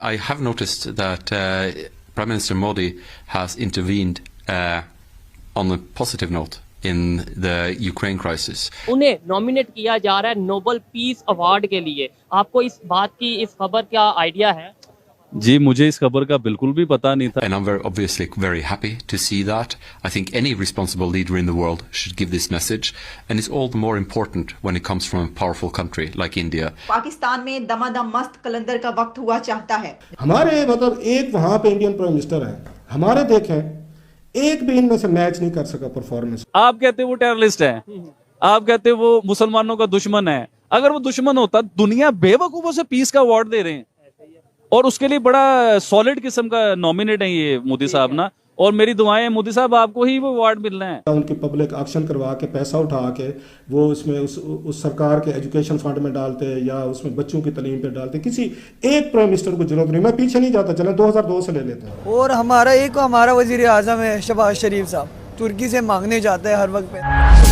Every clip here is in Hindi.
I have noticed that Prime Minister Modi has intervened on a positive note in the Ukraine crisis. उन्हें नॉमिनेट किया जा रहा है नोबेल पीस अवार्ड के लिए। आपको इस बात की, इस खबर का आइडिया है? जी, मुझे इस खबर का बिल्कुल भी पता नहीं था। And I'm obviously very happy to see that. I think any responsible leader in the world should give this message, and it's all the more important when it comes from a powerful country like India. Pakistan में दमादम मस्त कलंदर का वक्त हुआ चाहता है। हमारे मतलब एक वहाँ पे इंडियन प्राइम मिनिस्टर है, हमारे देखें एक भी इनमें से मैच नहीं कर सका परफॉर्मेंस। आप कहते वो टेररिस्ट है, आप कहते वो मुसलमानों का दुश्मन है। अगर वो दुश्मन होता, दुनिया बेवकूफों से पीस का अवार्ड दे रहे हैं और उसके लिए बड़ा सॉलिड किस्म का नॉमिनेट है ये मोदी साहब ना। और मेरी दुआएं हैं मोदी साहब, आपको ही वो अवार्ड मिलना है। उनकी पब्लिक ऑक्शन करवा के पैसा उठा के वो उसमें उस सरकार के एजुकेशन फंड में डालते या उसमें बच्चों की तालीम पे डालते। किसी एक प्राइम मिनिस्टर को जरूरत नहीं, मैं पीछे नहीं जाता, चले 2002 से ले लेते हैं। और हमारा वजीर आजम है शहबाज शरीफ साहब, तुर्की से मांगने जाता है हर वक्त पे।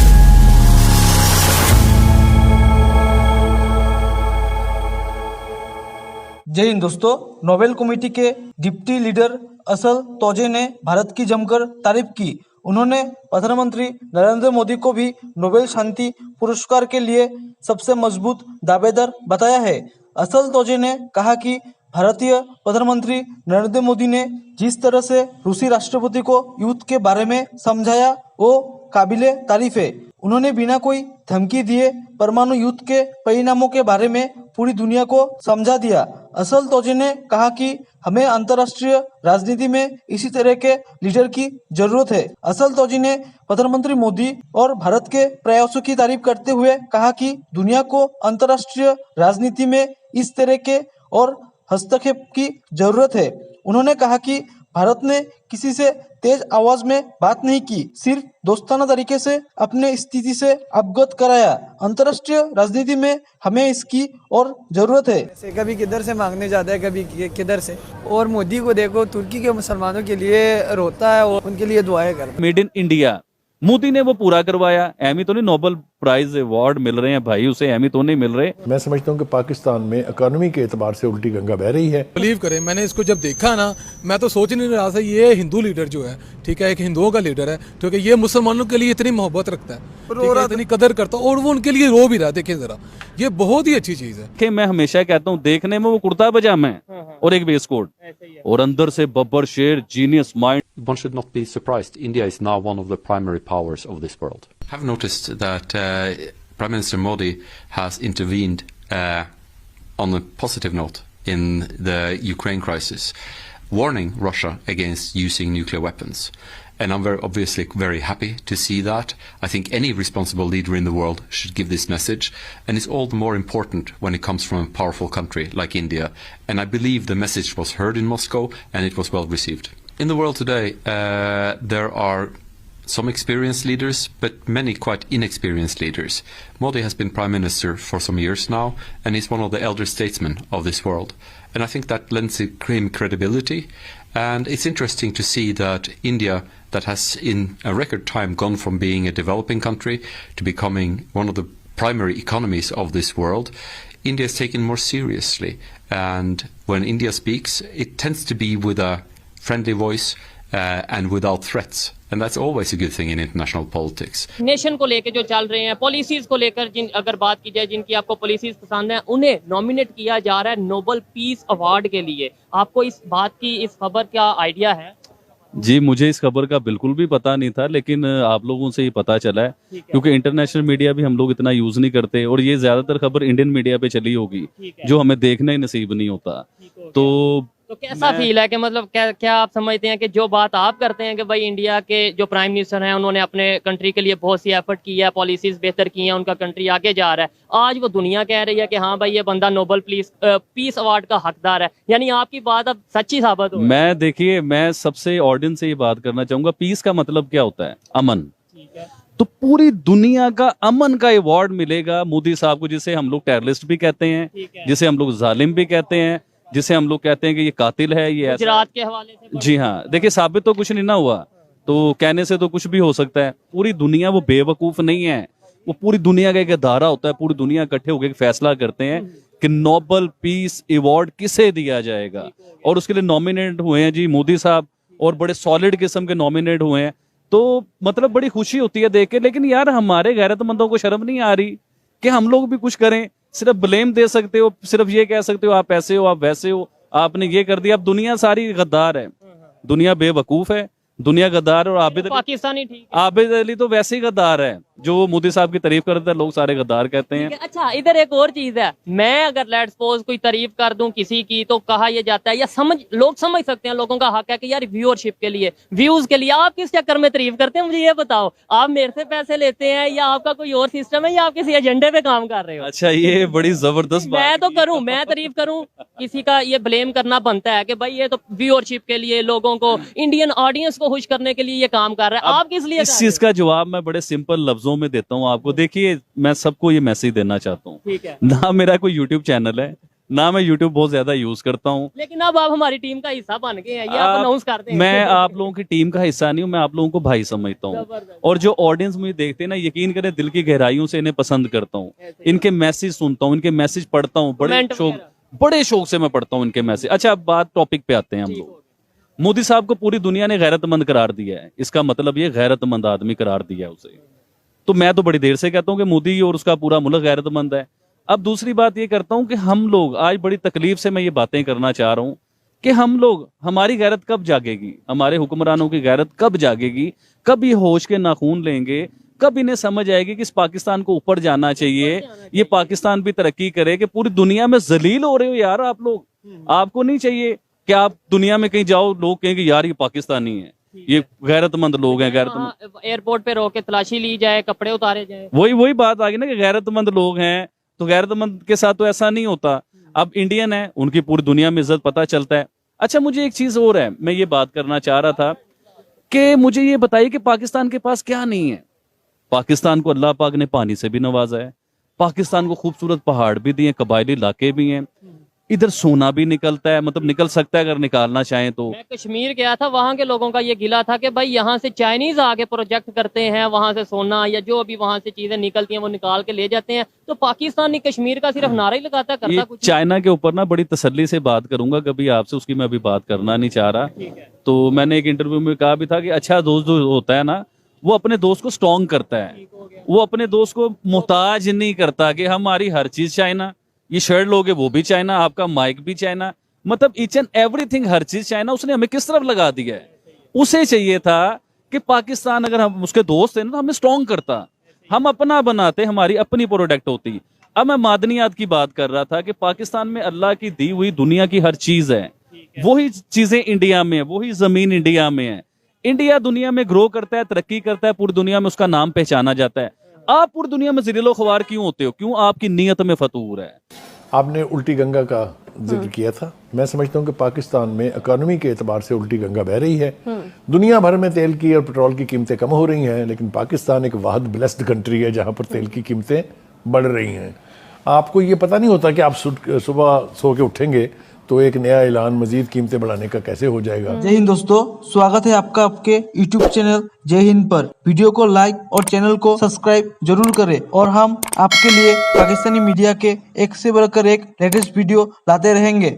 जय हिंद दोस्तों, नोबेल कमेटी के डिप्टी लीडर असल तोजे ने भारत की जमकर तारीफ की। उन्होंने प्रधानमंत्री नरेंद्र मोदी को भी नोबेल शांति पुरस्कार के लिए सबसे मजबूत दावेदार बताया है। असल तोजे ने कहा कि भारतीय प्रधानमंत्री नरेंद्र मोदी ने जिस तरह से रूसी राष्ट्रपति को युद्ध के बारे में समझाया वो काबिले तारीफ है। उन्होंने बिना कोई धमकी दिए परमाणु युद्ध के परिणामों के बारे में पूरी दुनिया को समझा दिया। असल तोजे ने कहा कि हमें अंतर्राष्ट्रीय राजनीति में इसी तरह के लीडर की जरूरत है। असल तोजे ने प्रधानमंत्री मोदी और भारत के प्रयासों की तारीफ करते हुए कहा कि दुनिया को अंतर्राष्ट्रीय राजनीति में इस तरह के और हस्तक्षेप की जरूरत है। उन्होंने कहा कि भारत ने किसी से तेज आवाज में बात नहीं की, सिर्फ दोस्ताना तरीके से अपने स्थिति से अवगत कराया। अंतर्राष्ट्रीय राजनीति में हमें इसकी और जरूरत है। कभी किधर से मांगने जाता है, कभी किधर से। और मोदी को देखो, तुर्की के मुसलमानों के लिए रोता है और उनके लिए दुआएं करता है। मेड इन इंडिया मोदी ने वो पूरा करवाया। एमी तो नहीं नोबेल प्राइज अवार्ड मिल रहे हैं भाई, उसे एमी तो नहीं मिल रहे। मैं समझता हूँ कि पाकिस्तान में इकोनॉमी के एतबार से उल्टी गंगा बह रही है। बिलीव करें, मैंने इसको जब देखा ना, मैं तो सोच नहीं रहा था ये हिंदू लीडर जो है, ठीक है, एक हिंदुओं का लीडर है, क्योंकि ये मुसलमानों के लिए इतनी मोहब्बत रखता है, इतनी कदर करता है और वो उनके लिए रो भी रहा है। देखिए जरा, ये बहुत ही अच्छी चीज है कि मैं हमेशा कहता हूँ देखने में वो कुर्ता पजामा है और एक वेस्ट कोट और अंदर से बब्बर शेर, genius mind. One should not be surprised. India is now one of the primary powers of this world. I've noticed that Prime Minister Modi has intervened on a positive note in the Ukraine crisis, warning Russia against using nuclear weapons. And I'm obviously very happy to see that. I think any responsible leader in the world should give this message, and it's all the more important when it comes from a powerful country like India. And I believe the message was heard in Moscow and it was well received. In the world today, there are some experienced leaders, but many quite inexperienced leaders. Modi has been Prime Minister for some years now, and he's one of the elder statesmen of this world. And I think that lends him credibility. And it's interesting to see that India, that has in a record time gone from being a developing country to becoming one of the primary economies of this world, India is taken more seriously. And when India speaks, it tends to be with a friendly voice and without threats. And that's always a good thing in international politics. Nation को लेकर जो चल रहे हैं, पॉलिसीज को लेकर अगर बात की जाए, जिनकी आपको पॉलिसीज पसंद हैं, उन्हें नॉमिनेट किया जा रहा है नोबेल पीस अवार्ड के लिए। आपको इस बात की, इस खबर का आइडिया है? जी, मुझे इस खबर का बिल्कुल भी पता नहीं था, लेकिन आप लोगों से ही पता चला है, क्योंकि इंटरनेशनल मीडिया भी हम लोग इतना यूज नहीं करते और ये ज्यादातर खबर इंडियन मीडिया पे चली होगी, जो हमें देखना ही नसीब नहीं होता। तो कैसा फील है कि मतलब क्या आप समझते हैं कि जो बात आप करते हैं कि भाई इंडिया के जो प्राइम मिनिस्टर हैं उन्होंने अपने कंट्री के लिए बहुत सी एफर्ट की है, पॉलिसीज बेहतर की हैं, उनका कंट्री आगे जा रहा है, आज वो दुनिया कह रही है कि हाँ भाई ये बंदा नोबेल पीस अवार्ड का हकदार है, यानी आपकी बात अब सच्ची साबित हो? मैं सबसे ऑडियंस से ये बात करना चाहूंगा, पीस का मतलब क्या होता है? अमन। तो पूरी दुनिया का अमन का अवार्ड मिलेगा मोदी साहब को, जिसे हम लोग टेररिस्ट भी कहते हैं, जिसे हम लोग जालिम भी कहते हैं, जिसे हम लोग कहते हैं कि ये कातिल है, ये गुजरात के हवाले से। जी हाँ, देखिए साबित तो कुछ नहीं ना हुआ, तो कहने से तो कुछ भी हो सकता है। पूरी दुनिया वो बेवकूफ नहीं है वो पूरी दुनिया का एक अदारा होता है, पूरी दुनिया इकट्ठे होकर फैसला करते हैं कि नोबेल पीस अवार्ड किसे दिया जाएगा, और उसके लिए नॉमिनेट हुए हैं जी मोदी साहब, और बड़े सॉलिड किस्म के नॉमिनेट हुए हैं। तो मतलब बड़ी खुशी होती है देख के। लेकिन यार हमारे गैरतमंदों को शर्म नहीं आ रही कि हम लोग भी कुछ करें? सिर्फ ब्लेम दे सकते हो, सिर्फ ये कह सकते हो आप ऐसे हो, आप वैसे हो, आपने ये कर दिया। अब दुनिया सारी गद्दार है, दुनिया बेवकूफ है, दुनिया गद्दार है। और पाकिस्तानी ठीक है। आबिद अली तो वैसे ही गद्दार है, जो मोदी साहब की तारीफ करते हैं लोग सारे गद्दार कहते हैं। अच्छा, इधर एक और चीज है, मैं अगर लेट्स सपोज कोई तारीफ कर दूं किसी की तो कहा यह जाता है, या लोग समझ सकते हैं, लोगों का हक है कि यार व्यूअरशिप के लिए, व्यूज के लिए। आप किस चक्कर में तारीफ करते हैं, मुझे ये बताओ? आप मेरे से पैसे लेते हैं या आपका कोई और सिस्टम है, या आप किसी एजेंडे पे काम कर रहे हो? अच्छा, ये बड़ी जबरदस्त बात। मैं तो करूं, मैं तारीफ करूं, किसी का ये ब्लेम करना बनता है कि भाई ये तो व्यूअरशिप के लिए, लोगों को, इंडियन ऑडियंस को खुश करने के लिए ये काम कर रहा है। आप किस लिए? इस चीज का जवाब मैं बड़े सिंपल लफ्जों में देता हूँ आपको। देखिए, मैं सबको ये मैसेज देना चाहता हूँ, ठीक है, ना मेरा कोई यूट्यूब चैनल है, ना मैं यूट्यूब बहुत ज्यादा यूज करता हूँ, लेकिन अब आप हमारी टीम का हिस्सा बन गए हैं, ये आप अनाउंस करते हैं। मैं आप लोगों की टीम का हिस्सा नहीं हूँ, मैं आप लोगों को भाई समझता हूँ। और जो ऑडियंस मुझे देखते हैं ना, यकीन करें दिल की गहराइयों से इन्हें पसंद करता हूँ, इनके मैसेज सुनता हूँ, इनके मैसेज पढ़ता हूँ, बड़े शौक से मैं पढ़ता हूँ इनके मैसेज। अच्छा, अब बात टॉपिक पे आते हैं हम लोग। मोदी साहब को पूरी दुनिया ने गैरतमंद करार दिया है, इसका मतलब ये गैरतमंद आदमी करार दिया है उसे। तो मैं तो बड़ी देर से कहता हूं कि मोदी और उसका पूरा मुल्क गैरतमंद है। अब दूसरी बात ये करता हूं कि हम लोग आज बड़ी तकलीफ से मैं ये बातें करना चाह रहा हूं कि हम लोग, हमारी गैरत कब जागेगी, हमारे हुक्मरानों की गैरत कब जागेगी, कब ये होश के नाखून लेंगे, कब इन्हें समझ आएगी कि इस पाकिस्तान को ऊपर जाना चाहिए, ये पाकिस्तान भी तरक्की करे। कि पूरी दुनिया में जलील हो रहे हो यार आप लोग। आपको नहीं चाहिए कि आप दुनिया में कहीं जाओ, लोग कहेंगे यार ये पाकिस्तानी है, ये गैरतमंद लोग हैं, गैरतमंद। एयरपोर्ट पे रोक के तलाशी ली जाए, कपड़े उतारे जाए, वही बात आ गई ना कि गैरतमंद लोग हैं। तो गैरतमंद के साथ तो ऐसा नहीं होता। अब इंडियन है, उनकी पूरी दुनिया में इज्जत पता चलता है। अच्छा, मुझे एक चीज और है, मैं ये बात करना चाह रहा था कि मुझे ये बताइए कि पाकिस्तान के पास क्या नहीं है। पाकिस्तान को अल्लाह पाक ने पानी से भी नवाजा है, पाकिस्तान को खूबसूरत पहाड़ भी दिए, कबायली इलाके भी हैं, इधर सोना भी निकलता है, मतलब निकल सकता है अगर निकालना चाहें तो। मैं कश्मीर गया था, वहां के लोगों का ये गिला था कि भाई यहाँ से चाइनीज आके प्रोजेक्ट करते हैं, वहां से सोना या जो भी वहां से चीजें निकलती हैं वो निकाल के ले जाते हैं। तो पाकिस्तानी कश्मीर का सिर्फ नारा ही लगाता, करता कुछ। चाइना के ऊपर ना बड़ी तसल्ली से बात करूंगा कभी आपसे, उसकी मैं अभी बात करना नहीं चाह रहा। तो मैंने एक इंटरव्यू में कहा भी था कि अच्छा दोस्त जो होता है ना, वो अपने दोस्त को स्ट्रॉन्ग करता है, वो अपने दोस्त को मोहताज नहीं करता कि हमारी हर चीज चाइना, ये शर्ट लोगे वो भी चाइना, आपका माइक भी चाइना, मतलब ईच एंड एवरीथिंग, हर चीज चाइना। उसने हमें किस तरफ लगा दिया है? उसे चाहिए था कि पाकिस्तान, अगर हम उसके दोस्त थे ना, तो हमें स्ट्रॉन्ग करता, हम अपना बनाते, हमारी अपनी प्रोडक्ट होती। अब मैं मादनियात की बात कर रहा था कि पाकिस्तान में अल्लाह की दी हुई दुनिया की हर चीज है, वही चीजें इंडिया में है, वही जमीन इंडिया में है। इंडिया दुनिया में ग्रो करता है, तरक्की करता है, पूरी दुनिया में उसका नाम पहचाना जाता है। आप पूरी दुनिया में ज़लीलो ख्वार क्यों होते हो? क्यों? आपकी नीयत में फतूर है। आपने उल्टी गंगा का जिक्र किया था। मैं समझता हूँ कि पाकिस्तान में इकोनॉमी के एतबार से उल्टी गंगा बह रही है। दुनिया भर में तेल की और पेट्रोल की कीमतें कम हो रही हैं, लेकिन पाकिस्तान एक वाहिद ब्लेस्ड कंट्री है जहाँ पर तेल की कीमतें बढ़ रही हैं। आपको ये पता नहीं होता कि आप सुबह सो के उठेंगे तो एक नया ऐलान मजीद कीमतें बढ़ाने का कैसे हो जाएगा। जय हिंद दोस्तों, स्वागत है आपका आपके YouTube चैनल जय हिंद पर। वीडियो को लाइक और चैनल को सब्सक्राइब जरूर करें, और हम आपके लिए पाकिस्तानी मीडिया के एक से बढ़कर एक लेटेस्ट वीडियो लाते रहेंगे।